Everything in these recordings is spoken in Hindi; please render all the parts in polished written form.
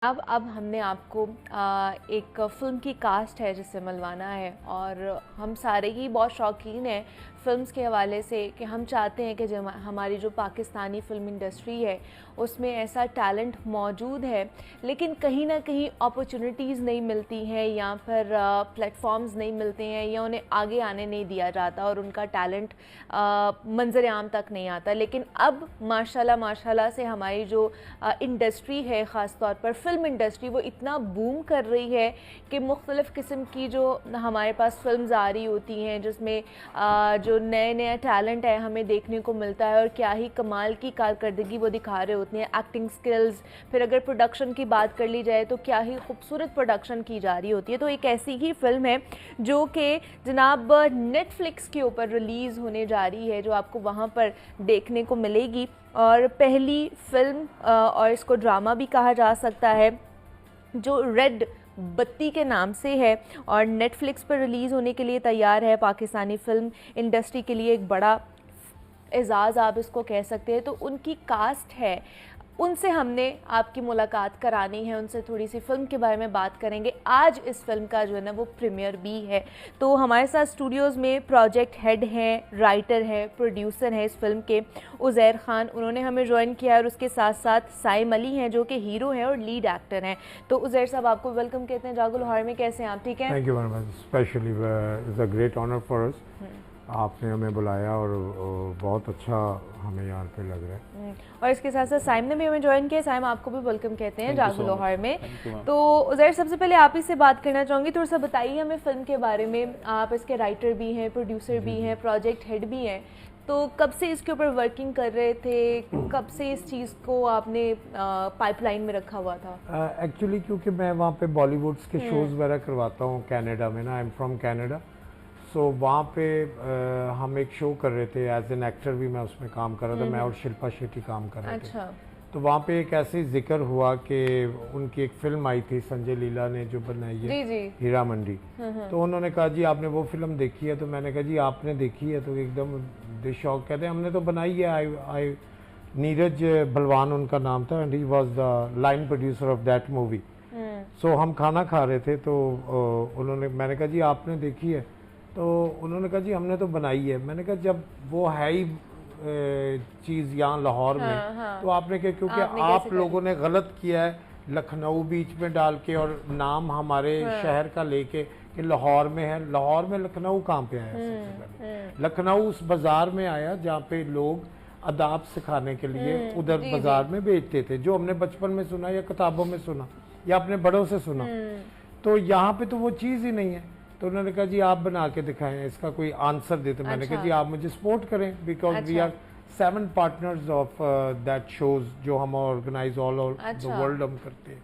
अब हमने आपको एक फ़िल्म की कास्ट है जिससे मिलवाना है और हम सारे ही बहुत शौकीन हैं फ़िल्म्स के हवाले से कि हम चाहते हैं कि जो हमारी जो पाकिस्तानी फ़िल्म इंडस्ट्री है उसमें ऐसा टैलेंट मौजूद है, लेकिन कहीं ना कहीं अपॉर्चुनिटीज़ नहीं मिलती हैं या फिर प्लेटफॉर्म्स नहीं मिलते हैं या उन्हें आगे आने नहीं दिया जाता और उनका टैलेंट मंजर आम तक नहीं आता। लेकिन अब माशाल्लाह से हमारी जो इंडस्ट्री है, ख़ास तौर पर फ़िल्म इंडस्ट्री, वो इतना बूम कर रही है कि मुख्तलिफ़ किस्म की जो हमारे पास फ़िल्म्स आ रही होती हैं जिसमें जो नया टैलेंट है हमें देखने को मिलता है और क्या ही कमाल की कारकर्दगी वो दिखा रहे होते हैं, एक्टिंग स्किल्स। फिर अगर प्रोडक्शन की बात कर ली जाए तो क्या ही खूबसूरत प्रोडक्शन की जा रही होती है। तो एक ऐसी ही फ़िल्म है जो कि जनाब नेटफ्लिक्स के ऊपर रिलीज़ होने जा रही है, जो आपको वहाँ पर देखने को मिलेगी। और पहली फ़िल्म और इसको ड्रामा भी कहा जा सकता है जो रेड बत्ती के नाम से है और नेटफ्लिक्स पर रिलीज़ होने के लिए तैयार है। पाकिस्तानी फ़िल्म इंडस्ट्री के लिए एक बड़ा एज़ाज़ आप इसको कह सकते हैं। तो उनकी कास्ट है, उनसे हमने आपकी मुलाकात करानी है, उनसे थोड़ी सी फ़िल्म के बारे में बात करेंगे। आज इस फिल्म का जो है ना वो प्रीमियर भी है। तो हमारे साथ स्टूडियोज़ में प्रोजेक्ट हेड हैं, राइटर हैं, प्रोड्यूसर हैं इस फिल्म के, उज़ैर ख़ान, उन्होंने हमें ज्वाइन किया है। और उसके साथ साथ साइम अली हैं जो कि हीरो हैं और लीड एक्टर हैं। तो उज़ैर साहब, आपको वेलकम कहते हैं जागो लाहौर में। कैसे हैं आप? ठीक है, thank you very much, specially is a great honour for us. आपने हमें बुलाया और बहुत अच्छा हमें यहाँ पे लग रहा है। और इसके साथ साथ साइम ने भी हमें ज्वाइन किया। साइम, आपको भी वेलकम कहते हैं जागो लाहौर में। तो उज़ैर, सबसे पहले आप ही से बात करना चाहूँगी, थोड़ा सा बताइए हमें फ़िल्म के बारे में। आप इसके राइटर भी हैं, प्रोड्यूसर भी हैं, प्रोजेक्ट हेड भी हैं। तो कब से इसके ऊपर वर्किंग कर रहे थे, कब से इस चीज़ को आपने पाइपलाइन में रखा हुआ था? एक्चुअली क्योंकि मैं वहाँ पे बॉलीवुड्स के शोज़ वगैरह करवाता हूँ कनाडा में ना, आई एम फ्रॉम कनाडा। सो वहाँ पे हम एक शो कर रहे थे, एज एन एक्टर भी मैं उसमें काम कर रहा था। मैं और शिल्पा शेट्टी काम कर रहे थे। तो वहाँ पे एक ऐसे जिक्र हुआ कि उनकी एक फिल्म आई थी, संजय लीला ने जो बनाई है, हीरा मंडी। तो उन्होंने कहा जी आपने वो फिल्म देखी है? तो मैंने कहा जी आपने देखी है? तो एकदम दे शौक, कहते हैं हमने तो बनाई है। आई नीरज बलवान उनका नाम था and he was the line producer of that movie. So हम खाना खा रहे थे तो उन्होंने, मैंने कहा जी आपने देखी है? तो उन्होंने कहा जी हमने तो बनाई है। मैंने कहा जब वो है ही चीज़ यहाँ लाहौर में, तो आपने क्या, क्योंकि आप लोगों ने गलत किया है लखनऊ बीच में डाल के और नाम हमारे शहर का लेके कि लाहौर में है। लाहौर में लखनऊ कहाँ पे आया? सबसे पहले लखनऊ उस बाज़ार में आया जहाँ पे लोग अदाब सिखाने के लिए उधर बाज़ार में बेचते थे, जो हमने बचपन में सुना या किताबों में सुना या अपने बड़ों से सुना। तो यहाँ पे तो वो चीज़ ही नहीं है। तो उन्होंने कहा जी आप बना के दिखाएं, इसका कोई आंसर दे। तो मैंने कहा जी आप मुझे सपोर्ट करें, because we are 7 partners of that shows जो हम organise all over the world हम करते हैं।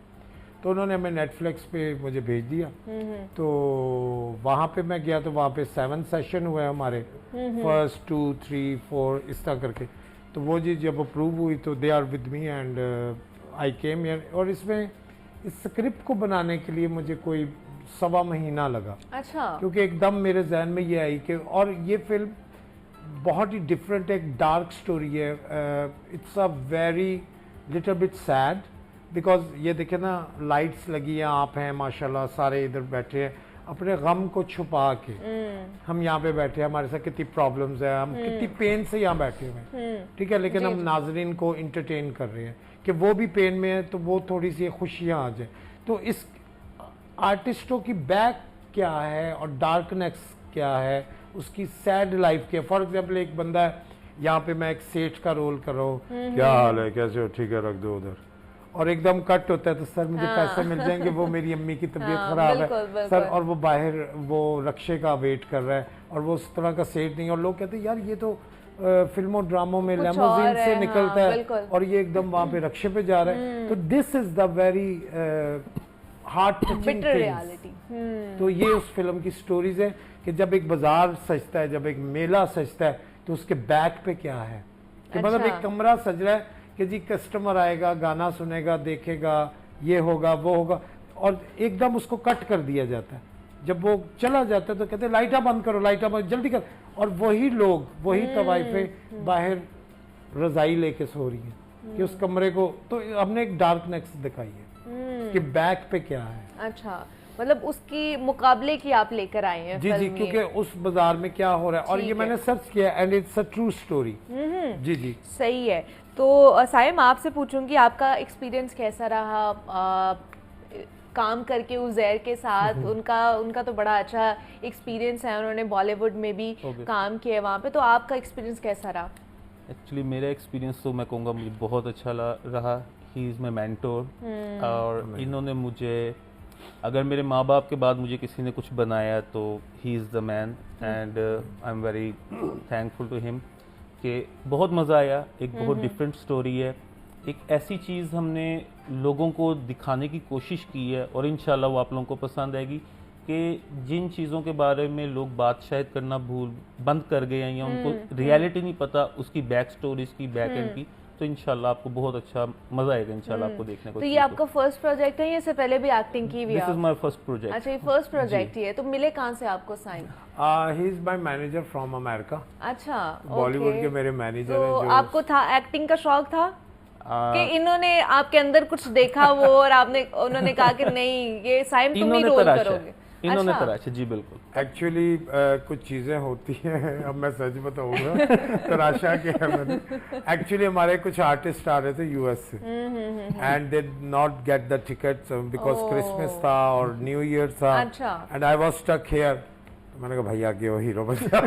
तो उन्होंने हमें नेटफ्लिक्स पे मुझे भेज दिया। तो वहाँ पे मैं गया तो वहाँ पे 7 सेशन हुए हमारे, फर्स्ट 2 3 4 इस तरह करके। तो वो जी जब अप्रूव हुई तो they are with me and I came here. और इसमें इस स्क्रिप्ट को बनाने के लिए मुझे कोई 1.25 महीना लगा। क्योंकि एकदम मेरे जहन में ये आई कि, और ये फिल्म बहुत ही डिफरेंट, एक डार्क स्टोरी है। It's a very little bit sad, because ये देखे ना, लाइट्स लगी हैं, आप हैं माशाल्लाह, सारे इधर बैठे हैं अपने गम को छुपा के। हम यहाँ पे बैठे हैं, हमारे साथ कितनी प्रॉब्लम्स है, हम कितनी पेन से यहाँ बैठे हुए हैं, ठीक है, लेकिन हम नाजरीन को इंटरटेन कर रहे हैं कि वो भी पेन में है तो वो थोड़ी सी खुशियाँ आ जाए। तो इस आर्टिस्टों की बैक क्या है और डार्कनेस क्या है, उसकी सैड लाइफ क्या है। फॉर एग्जाम्पल एक बंदा है, यहाँ पे मैं एक सेठ का रोल कर रहा हूँ, क्या हाल है, कैसे हो, ठीक है, रख दो उधर, और एकदम कट होता है तो सर मुझे पैसे मिल जाएंगे, वो मेरी अम्मी की तबीयत खराब है सर, और वो बाहर वो रक्शे का वेट कर रहा है और वो उस तरह का सेठ नहीं। और लोग कहते हैं यार ये तो फिल्मों ड्रामों में लेमोजीन से निकलता है और ये एकदम वहाँ पे रक्शे पे जा रहा है। तो this is the very heart touching reality. तो ये उस फिल्म की स्टोरीज है कि जब एक बाजार सजता है, जब एक मेला सजता है, तो उसके बैक पे क्या है कि मतलब एक कमरा सज रहा है कि जी कस्टमर आएगा, गाना सुनेगा, देखेगा, ये होगा वो होगा, और एकदम उसको कट कर दिया जाता है। जब वो चला जाता है तो कहते हैं लाइटा बंद करो, लाइटा बंद जल्दी कर, और वही लोग, वही तवाइफे बाहर रजाई लेके सो रही हैं कि उस कमरे को। तो हमने एक डार्कनेस दिखाई है। कि बैक पे क्या है। अच्छा, मतलब उसकी मुकाबले की आप लेकर आए हैं जी जी, क्योंकि उस बाजार में क्या हो रहा है, और ये मैंने सर्च किया and it's a true story. जी जी, सही है। तो साइम, आपसे पूछूंगी आपका एक्सपीरियंस कैसा रहा काम करके उज़ैर के साथ? उनका तो बड़ा अच्छा एक्सपीरियंस है, उन्होंने बॉलीवुड में भी काम किया वहाँ पे, तो आपका एक्सपीरियंस कैसा रहा? एक्चुअली मेरा एक्सपीरियंस तो मैं कहूँगा मुझे बहुत अच्छा रहा। ही इज़ माई मेंटोर, और इन्होंने मुझे, अगर मेरे माँ बाप के बाद मुझे किसी ने कुछ बनाया तो he is the man, and I am very thankful to him कि बहुत मज़ा आया। एक बहुत डिफरेंट स्टोरी है, एक ऐसी चीज़ हमने लोगों को दिखाने की कोशिश की है, और इंशाल्लाह वो आप लोगों को पसंद आएगी कि जिन चीज़ों के बारे में लोग बात शायद करना बंद कर गए हैं, या उनको रियलिटी नहीं पता उसकी बैक स्टोरीज की, बैक एंड की, तो इंशाल्लाह आपको बहुत अच्छा मजा आएगा इंशाल्लाह आपको देखने को। तो ये आपका फर्स्ट प्रोजेक्ट है या इससे पहले भी एक्टिंग की हुई है? This is my first project. अच्छा, ये फर्स्ट प्रोजेक्ट ही है। तो मिले कहाँ से आपको Saim? He is my manager from America. अच्छा, बॉलीवुड के मेरे मैनेजर हैं। तो जो आपको था एक्टिंग का शौक था कि इन्होंने आपके अंदर कुछ देखा वो, और उन्होंने कहा कि नहीं ये साइम तुम ही रोल करोगे? इन्होंने तराशा, जी बिल्कुल। एक्चुअली कुछ चीज़ें होती हैं, अब मैं सच बताऊंगा, तराशा के मैंने एक्चुअली हमारे कुछ आर्टिस्ट आ रहे थे यूएस से, and they not get the tickets because Christmas था और न्यू ईयर था, and I was stuck here. तो मैंने कहा भैया के वो हीरो बन जाओ।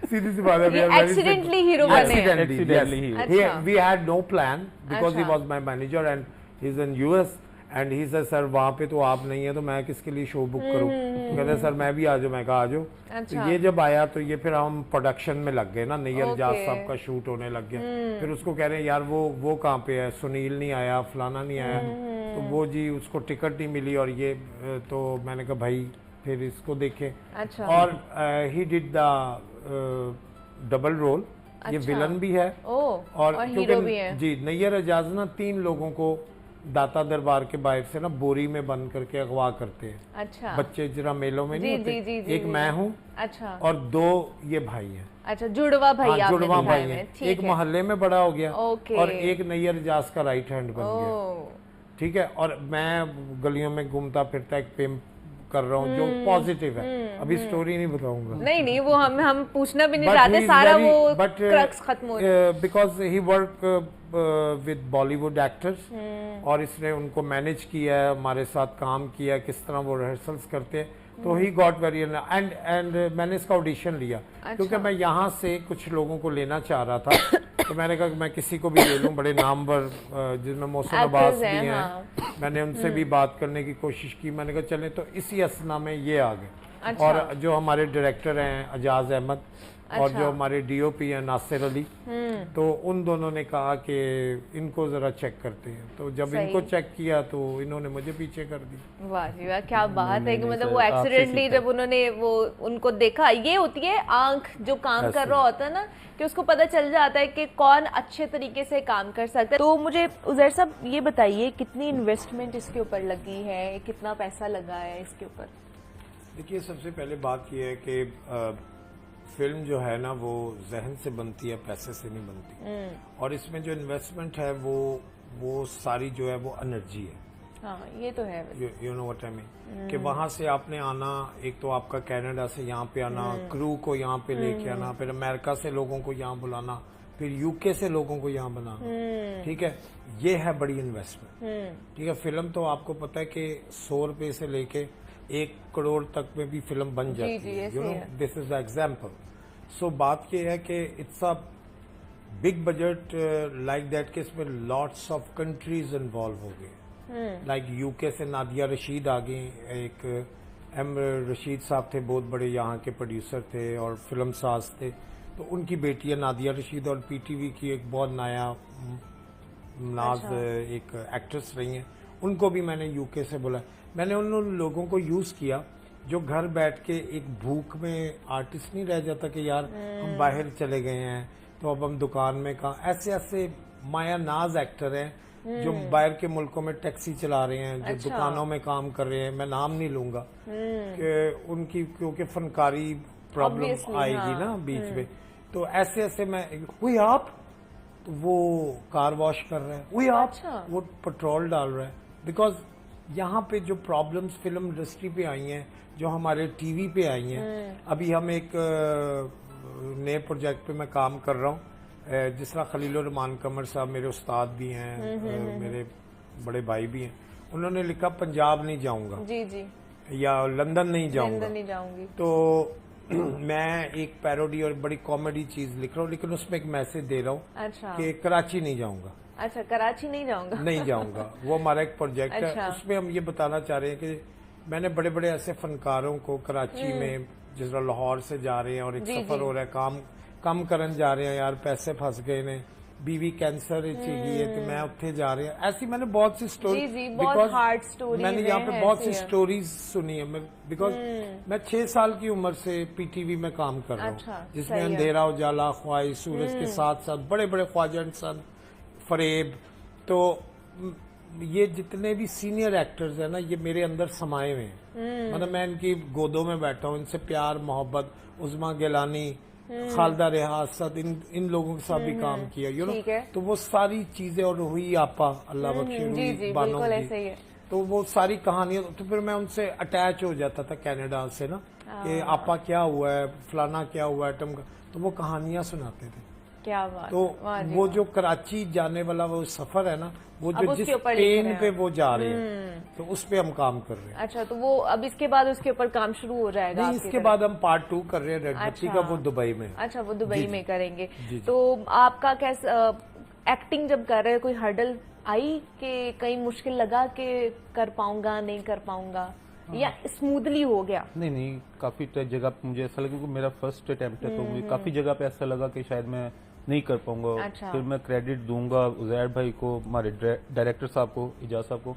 सीधी सी बात है, एक्सीडेंटली हीरो बने। We had no plan because he was my manager and he is in US, and he sir sir वहाँ पे तो आप नहीं है तो मैं किसके लिए शो बुक करूँ? तो कहते सर मैं भी आ जाऊँ। मैं कहा आ जाओ। अच्छा। तो ये जब आया तो ये फिर हम प्रोडक्शन में लग गए ना, नैयर जाज साहब का शूट होने लग गया। फिर उसको कह रहे हैं यार वो कहाँ पे है, सुनील नहीं आया, फलाना नहीं आया, तो वो जी उसको टिकट नहीं मिली, और ये तो मैंने कहा भाई फिर इसको देखें। अच्छा। और he did the double role, ये विलन भी है और हीरो भी है। जी, नैयर एजाज ना 3 लोगों को दाता दरबार के बाहर से ना बोरी में बंद करके अगवा करते हैं। अच्छा। बच्चे जरा मेलों में नहीं होते, एक मैं हूँ, अच्छा, और 2 ये भाई हैं। अच्छा, जुड़वा भाई। हाँ, जुड़वा भाई हैं। एक मोहल्ले में बड़ा हो गया और एक नैयर एजाज का राइट हैंड बन गया। ठीक है, और मैं गलियों में घूमता फिरता एक पिम्प कर रहा हूँ जो पॉजिटिव है। अभी स्टोरी नहीं बताऊंगा। नहीं वो हम पूछना भी नहीं चाहते, सारा वो क्रक्स खत्म हो गया। Because he work with Bollywood actors, और इसने उनको मैनेज किया है, हमारे साथ काम किया है, किस तरह वो रिहर्सल्स करते हैं, तो ही गॉट वेरी एंड मैंने इसका ऑडिशन लिया। अच्छा। क्योंकि मैं यहाँ से कुछ लोगों को लेना चाह रहा था, तो मैंने कहा कि मैं किसी को भी ले लूँ, बड़े नामवर जिनमें मौसम अब्बास भी हैं। हाँ। मैंने उनसे भी बात करने की कोशिश की, मैंने कहा चले, तो इसी असना में ये आ गए। अच्छा। और जो हमारे डायरेक्टर हैं अजाज अहमद, अच्छा। और जो हमारे डीओपी हैं नासिर अली, तो उन दोनों ने कहा कि इनको जरा चेक करते हैं, तो जब इनको चेक किया तो इन्होंने मुझे पीछे कर दी। वाह जी वाह, क्या बात है कि मतलब वो एक्सीडेंटली जब उन्होंने वो उनको देखा, ये होती है आंख जो काम कर रहा होता है ना, कि उसको पता चल जाता है कि कौन अच्छे तरीके से काम कर सकता है। तो मुझे उज़ैर साहब ये बताइए, कितनी इन्वेस्टमेंट इसके ऊपर लगी है, कितना पैसा लगा है इसके ऊपर? देखिए, सबसे पहले बात यह है कि फिल्म जो है ना वो जहन से बनती है, पैसे से नहीं बनती। और इसमें जो इन्वेस्टमेंट है वो सारी जो है वो एनर्जी है। हाँ, ये तो है। You know what I mean, कि वहां से आपने आना, एक तो आपका कनाडा से यहाँ पे आना, क्रू को यहाँ पे लेके आना, फिर अमेरिका से लोगों को यहाँ बुलाना, फिर यूके से लोगों को यहाँ बनाना। ठीक है, ये है बड़ी इन्वेस्टमेंट। ठीक है, फिल्म तो आपको पता है कि 100 रुपए से लेके 1 करोड़ तक में भी फिल्म बन जाती है। You know, this is example. So बात ये है कि it's a big budget like that कि इसमें लॉट्स ऑफ कंट्रीज इन्वॉल्व हो गए। लाइक यूके से नादिया रशीद आ गई, एक एम रशीद साहब थे, बहुत बड़े यहाँ के प्रोड्यूसर थे और फिल्म साज थे, तो उनकी बेटी है नादिया रशीद, और पीटीवी की एक बहुत नया नाज एक एक्ट्रेस रही हैं, उनको भी मैंने यूके से बोला। मैंने उन लोगों को यूज किया जो घर बैठ के एक भूख में आर्टिस्ट नहीं रह जाता कि यार हम बाहर चले गए हैं तो अब हम दुकान में कहाँ, ऐसे ऐसे माया नाज एक्टर हैं जो बाहर के मुल्कों में टैक्सी चला रहे हैं, जो अच्छा। दुकानों में काम कर रहे हैं, मैं नाम नहीं लूंगा कि उनकी, क्योंकि फनकारी प्रॉब्लम आएगी ना बीच में, तो ऐसे ऐसे मैं, हुई आप, तो वो कार वॉश कर रहे हैं, हुई आप, अच्छा। वो पेट्रोल डाल रहे हैं, बिकॉज यहाँ पे जो प्रॉब्लम्स फिल्म इंडस्ट्री पे आई हैं, जो हमारे टीवी पे आई हैं, अभी हम एक नए प्रोजेक्ट पे मैं काम कर रहा हूँ, जिस तरह खलीलुर रहमान कमर साहब मेरे उस्ताद भी हैं, मेरे बड़े भाई भी हैं, उन्होंने लिखा पंजाब नहीं जाऊंगा जी जी, या लंदन नहीं जाऊंगा, लंदन नहीं जाऊंगी। तो मैं एक पैरोडी और बड़ी कॉमेडी चीज लिख रहा हूँ, लेकिन उसमें एक मैसेज दे रहा हूँ अच्छा कि कराची नहीं जाऊंगा, अच्छा, कराची नहीं जाऊंगा। नहीं जाऊंगा। वो हमारा एक प्रोजेक्ट अच्छा। है, उसमें हम ये बताना चाह रहे हैं कि मैंने बड़े बड़े ऐसे फनकारों को कराची में, जिस तरह लाहौर से जा रहे हैं और एक जी, सफर जी। हो रहा है, काम करन जा रहे हैं, यार पैसे फंस गए ने, बीवी कैंसर चाहिए तो मैं उत्थे जा रहे हैं, ऐसी मैंने बहुत सी स्टोरी, जी, जी, बहुत hard stories मैंने यहाँ पे हैं बहुत सी ऐसी है। स्टोरीज सुनी है, बिकॉज मैं 6 साल की उम्र से पीटीवी में काम कर रहा अच्छा, हूँ, जिसमें सही है। अंधेरा उजाला, ख्वाहिश, सूरज के साथ साथ बड़े बड़े ख्वाजा इंसान, फरेब, तो ये जितने भी सीनियर एक्टर्स हैं ना, ये मेरे अंदर समाये हुए हैं, मतलब मैं इनकी गोदों में बैठा हूँ, इनसे प्यार मोहब्बत, उज़मा गिलानी, खालदा रियासत, इन लोगों के साथ भी काम किया, यू नो, ठीक है। तो वो सारी चीजें, और रुही आपा, अल्लाह बख्शे, जी रुही जी, बानो बिल्कुल जी, ऐसे ही है। तो वो सारी कहानियां, तो फिर मैं उनसे अटैच हो जाता था कनाडा से ना, कि आपा क्या हुआ है, फलाना क्या हुआ है, तो वो कहानियां सुनाते थे। क्या बात, तो वाह जी वो वाह। जो कराची जाने वाला वो सफर है ना, वो अब जो उसके जिस ऊपर लिख पेन रहे हैं पे वो जा रहे हैं, तो उस पे हम काम कर रहे हैं। अच्छा, तो वो अब इसके बाद उसके ऊपर काम शुरू हो जाएगा नहीं, आपकी इसके तरफ? बाद हम पार्ट 2 कर रहे हैं, रेड बत्ती अच्छा। का, वो दुबई में। अच्छा, वो दुबई में करेंगे। जी, जी। तो आपका कैसा एक्टिंग जब कर रहे हैं, कोई हर्डल आई कि कहीं मुश्किल लगा कि कर पाऊंगा नहीं कर पाऊंगा, या स्मूथली हो गया? नहीं नहीं, काफी जगह पे मुझे ऐसा लगा, क्योंकि मेरा फर्स्ट अटेम्प्ट है, तो मुझे काफी जगह पे ऐसा लगा कि शायद मैं नहीं कर पाऊंगा। अच्छा। फिर मैं क्रेडिट दूंगा उजैर भाई को, हमारे डायरेक्टर साहब को, इजाज साहब को,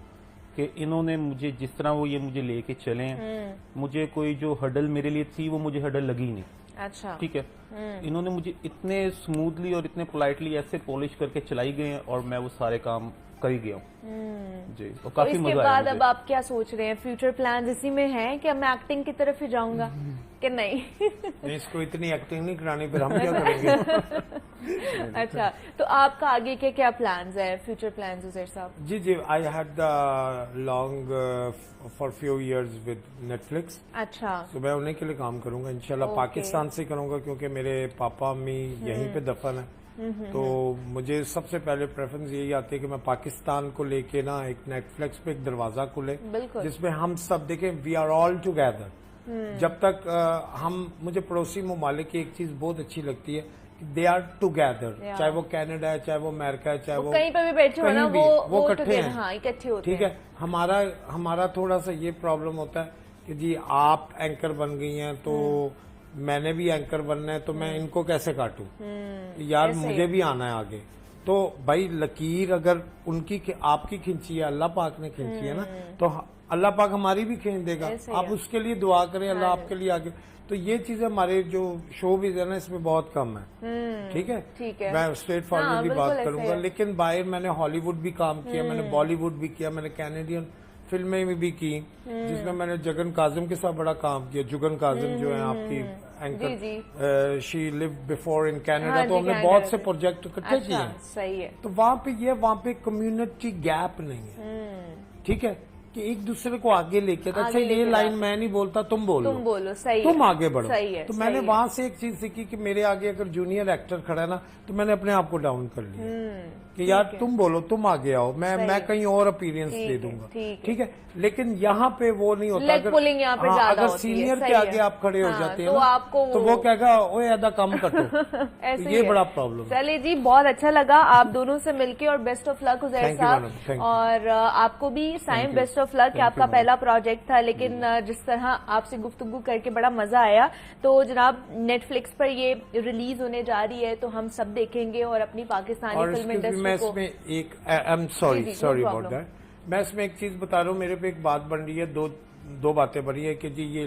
कि इन्होंने मुझे जिस तरह वो ये मुझे लेके चले, मुझे कोई जो हर्डल मेरे लिए थी वो मुझे हर्डल लगी नहीं। अच्छा, ठीक है, इन्होंने मुझे इतने स्मूथली और इतने पोलाइटली ऐसे पॉलिश करके चलाई गए हैं, और मैं वो सारे काम कर ही गया हूँ जी, और तो काफी इसके मजा आया बाद मुझे। अब आप क्या सोच रहे हैं? फ्यूचर प्लान इसी में है कि अब मैं एक्टिंग की तरफ ही जाऊंगा कि नहीं? नहीं, इसको इतनी एक्टिंग नहीं करानी, फिर हम क्या करेंगे। अच्छा, तो आपका आगे के क्या प्लान्स है, फ्यूचर प्लान्स उजैर साहब? जी जी, I had the long for few years with Netflix, अच्छा, तो मैं उन्हीं के लिए काम करूंगा इंशाल्लाह। Okay. पाकिस्तान से करूंगा, क्योंकि मेरे पापा अम्मी यहीं पे दफन है, तो मुझे सबसे पहले प्रेफरेंस यही आती है कि मैं पाकिस्तान को लेके ना एक नेटफ्लिक्स पे एक दरवाजा खुले, बिल्कुल। जिसमें हम सब देखें, वी आर ऑल टुगेदर। जब तक मुझे पड़ोसी ममालिक की एक चीज बहुत अच्छी लगती है, दे आर टुगेदर, Yeah. चाहे वो कनाडा है, चाहे वो अमेरिका है, चाहे वो कहीं पे भी बैठे हो ना, कहीं भी, वो इकट्ठे together, हैं। हाँ, इकट्ठे होते ठीक हैं। है, हमारा थोड़ा सा ये प्रॉब्लम होता है कि जी आप एंकर बन गई हैं, तो मैंने भी एंकर बनना है, तो मैं इनको कैसे काटूं, यार ऐसे ही मुझे भी आना है आगे। तो भाई लकीर अगर आपकी खींची है, अल्लाह पाक ने खींची है ना, तो अल्लाह पाक हमारी भी खींच देगा। ऐसे आप है। उसके लिए दुआ करें, अल्लाह आपके लिए आगे। तो ये चीजें हमारे जो शो भी है ना, इसमें बहुत कम है। ठीक है, ठीक है। मैं स्ट्रेट हाँ, फॉरवर्ड बिल्कुल बात ऐसे करूंगा, है। लेकिन बाहर मैंने हॉलीवुड भी काम किया, मैंने बॉलीवुड भी किया, मैंने कैनेडियन फिल्में में भी की, जिसमें मैंने जगन काजिम के साथ बड़ा काम किया। जुगन काजिम जो है आपकी anchor, she live before in Canada, हाँ तो जी, हमने कनाडा बहुत से से। प्रोजेक्ट इकट्ठे किए अच्छा, हैं। सही है। तो वहाँ पे कम्युनिटी गैप नहीं है। ठीक है, कि एक दूसरे को आगे लेके, अच्छा आगे ये लेके लाइन मैं नहीं बोलता, तुम बोलो, तुम बोलो, सही तुम है। आगे बढ़ो। सही है, तो सही मैंने है। वहां से एक चीज सीखी कि मेरे आगे अगर जूनियर एक्टर खड़ा है ना, तो मैंने अपने आप को डाउन कर लिया कि यार तुम बोलो, तुम आगे आओ, मैं कहीं और अपीयरेंस ठीक दे है, दूंगा। ठीक ठीक है, लेकिन यहाँ पे वो नहीं होता। Leg pulling यहाँ पे ज्यादा अगर होती है, सीनियर सही के आगे है। आप खड़े हो हाँ, जाते हैं तो ना, आपको तो वो कहेगा ओए आधा कम कटो। ऐसे तो ही ये है। बड़ा प्रॉब्लम है। चलिए जी, बहुत अच्छा लगा आप दोनों से मिलके, और best of luck Uzair Thank you, साहब। madam. Thank you. और आपको भी Saim you. Best of luck, Thank आपका you, पहला प्रोजेक्ट था, लेकिन जिस तरह आपसे गुफ्तगू करके बड़ा मजा आया। तो जनाब, नेटफ्लिक्स पर ये रिलीज होने जा रही है, तो हम सब देखेंगे और अपनी पाकिस्तानी और फिल्म इसके भी मैं इंडस्ट्री को। इसमें एक आई एम सॉरी जी, no sorry about problem. That, मैं इसमें एक चीज बता रहा हूँ। मेरे पे एक बात बन रही है, दो बातें बन रही है कि जी ये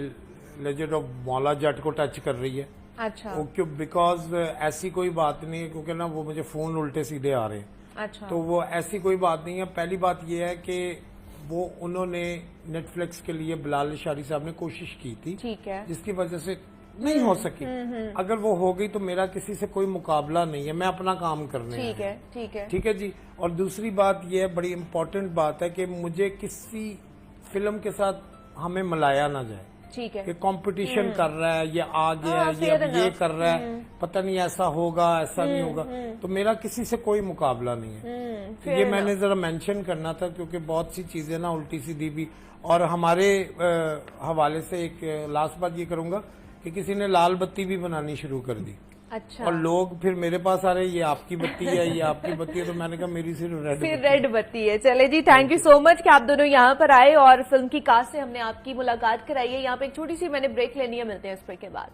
लेजेंड ऑफ मौला जट को टच कर रही है। अच्छा क्यों, बिकॉज ऐसी कोई बात नहीं है, क्योंकि ना वो मुझे फोन उल्टे सीधे आ रहे हैं, अच्छा, तो वो ऐसी कोई बात नहीं है। पहली बात ये है कि वो उन्होंने नेटफ्लिक्स के लिए बिलाल अशारी साहब ने कोशिश की थी, ठीक है। जिसकी वजह से नहीं हो सकी। अगर वो हो गई तो मेरा किसी से कोई मुकाबला नहीं है, मैं अपना काम करने ठीक आया है, ठीक है। ठीक है जी। और दूसरी बात यह है, बड़ी इम्पोर्टेंट बात है कि मुझे किसी फिल्म के साथ हमें मिलाया ना जाए ठीक है। कि कंपटीशन कर रहा है, ये आ गया हाँ, है, ये fair अब ये enough। कर रहा है, पता नहीं ऐसा होगा ऐसा नहीं होगा, तो मेरा किसी से कोई मुकाबला नहीं है। तो ये मैंने जरा मेंशन करना था क्योंकि बहुत सी चीजें ना उल्टी सीधी भी, और हमारे हवाले से एक लास्ट बात ये करूंगा कि किसी ने लाल बत्ती भी बनानी शुरू कर दी। अच्छा। और लोग फिर मेरे पास आ रहे, ये आपकी बत्ती है, ये आपकी बत्ती है, तो मैंने कहा मेरी सिर्फ रेड फिर रेड बत्ती है। चले जी, थैंक यू सो मच कि आप दोनों यहाँ पर आए और फिल्म की कास्ट से हमने आपकी मुलाकात कराई है। यहाँ पे एक छोटी सी मैंने ब्रेक लेनी है, मिलते हैं इस ब्रेक के बाद।